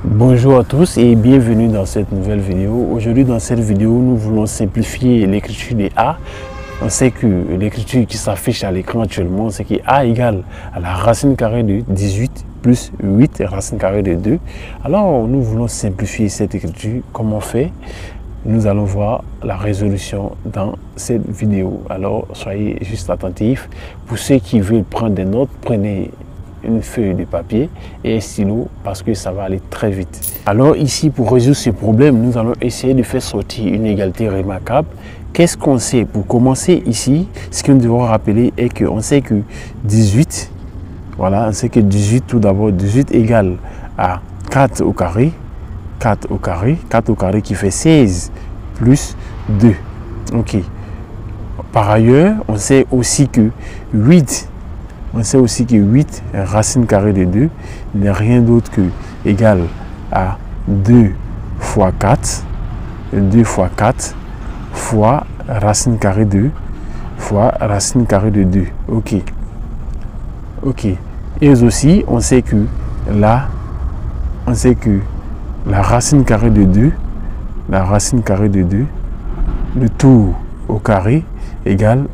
Bonjour à tous et bienvenue dans cette nouvelle vidéo. Aujourd'hui dans cette vidéo, nous voulons simplifier l'écriture des A. On sait que l'écriture qui s'affiche à l'écran actuellement, c'est que A égale à la racine carrée de 18 plus 8 racine carrée de 2. Alors nous voulons simplifier cette écriture. Comment on fait? Nous allons voir la résolution dans cette vidéo. Alors soyez juste attentifs. Pour ceux qui veulent prendre des notes, prenez une feuille de papier et un stylo parce que ça va aller très vite. Alors ici, pour résoudre ce problème, nous allons essayer de faire sortir une égalité remarquable. Qu'est-ce qu'on sait? Pour commencer ici, ce que nous devons rappeler est qu'on sait que 18, voilà, on sait que 18 tout d'abord, 18 égale à 4 au carré, 4 au carré, 4 au carré qui fait 16 plus 2. Ok. Par ailleurs, on sait aussi que 8 racine carrée de 2 n'est rien d'autre que égal à 2 fois 4, 2 fois 4 fois racine carrée de 2 fois racine carrée de 2. Ok. Ok. Et aussi, on sait que la racine carrée de 2, le tout au carré égale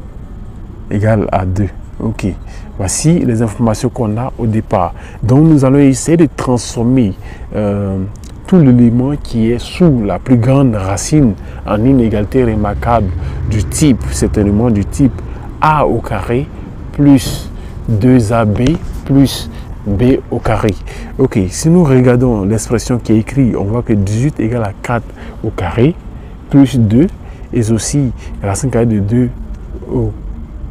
à 2. Ok, voici les informations qu'on a au départ. Donc nous allons essayer de transformer tout l'élément qui est sous la plus grande racine en une égalité remarquable du type, certainement du type A au carré plus 2AB plus B au carré. Ok, si nous regardons l'expression qui est écrite, on voit que 18 égale à 4 au carré plus 2 et aussi racine carrée de 2 au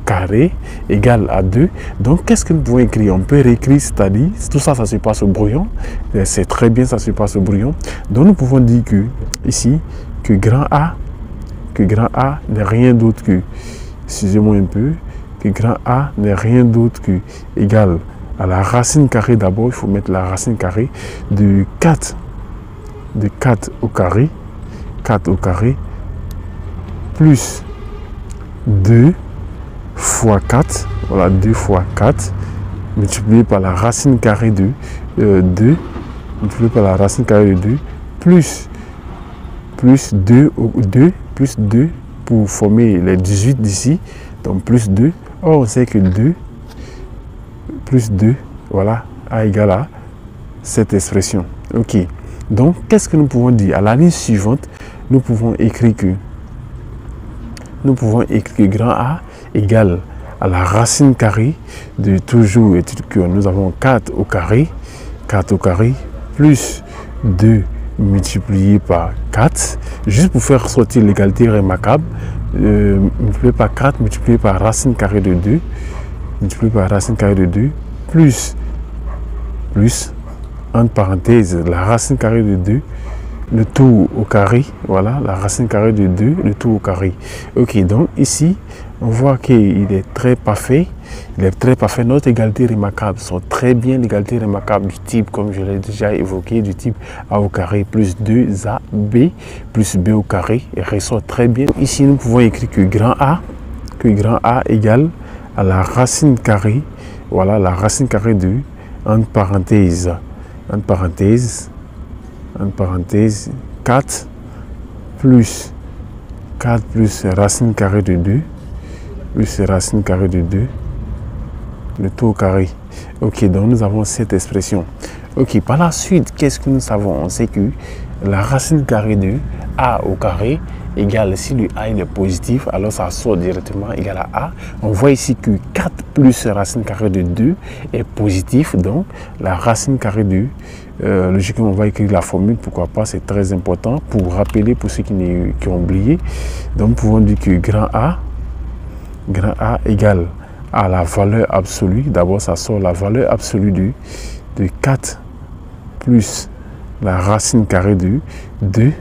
carré égale à 2. Donc qu'est-ce que nous pouvons écrire? On peut réécrire, c'est-à-dire tout ça, ça se passe au brouillon. C'est très bien, ça se passe au brouillon. Donc nous pouvons dire que ici, que grand A n'est rien d'autre que, excusez-moi un peu, que grand A n'est rien d'autre que égal à la racine carrée. D'abord, il faut mettre la racine carrée de 4 au carré, 4 au carré plus 2 fois 4, voilà, 2 fois 4 multiplié par la racine carrée de 2 multiplié par la racine carrée de 2 plus 2 pour former les 18 d'ici, donc plus 2. Or on sait que 2 plus 2, voilà, A égale à cette expression. Ok, donc qu'est-ce que nous pouvons dire? À la ligne suivante, nous pouvons écrire que grand A égale à la racine carrée de toujours que nous avons 4 au carré plus 2 multiplié par 4, juste pour faire sortir l'égalité remarquable, multiplié par 4 multiplié par racine carrée de 2 plus entre parenthèses la racine carrée de 2, le tout au carré, voilà, la racine carrée de 2, le tout au carré. Ok, donc ici, on voit qu'il est très parfait. Notre égalité remarquable sont très bien l'égalité remarquable du type, comme je l'ai déjà évoqué, du type A au carré plus 2AB plus B au carré, et ressort très bien. Ici, nous pouvons écrire que grand A égale à la racine carrée, voilà, la racine carrée de, entre parenthèses, 4 plus racine carrée de 2 plus racine carrée de 2, le tout au carré. Ok, donc nous avons cette expression. Ok, par la suite, qu'est-ce que nous savons? On sait que la racine carrée de A au carré égale, si le A il est positif, alors ça sort directement égal à A. On voit ici que 4 plus racine carrée de 2 est positif, donc la racine carrée de, logiquement on va écrire la formule, pourquoi pas, c'est très important pour rappeler pour ceux qui ont oublié. Donc nous pouvons dire que grand A égale à la valeur absolue, d'abord ça sort la valeur absolue de 4 plus la racine carrée de 2,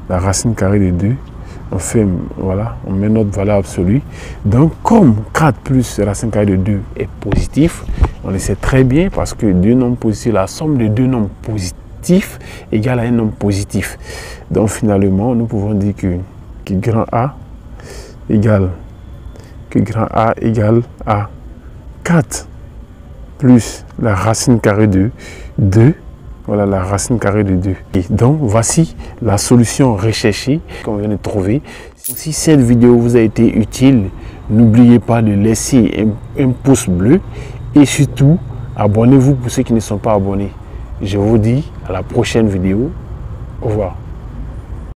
la racine carrée de 2, on fait, voilà, on met notre valeur absolue. Donc comme 4 plus racine carrée de 2 est positif, on le sait très bien parce que deux nombres positifs, la somme de deux nombres positifs égale à un nombre positif. Donc finalement, nous pouvons dire que grand A égale à 4 plus la racine carrée de 2 Voilà la racine carrée de 2. Et donc, voici la solution recherchée qu'on vient de trouver. Si cette vidéo vous a été utile, n'oubliez pas de laisser un pouce bleu et surtout, abonnez-vous pour ceux qui ne sont pas abonnés. Je vous dis à la prochaine vidéo. Au revoir.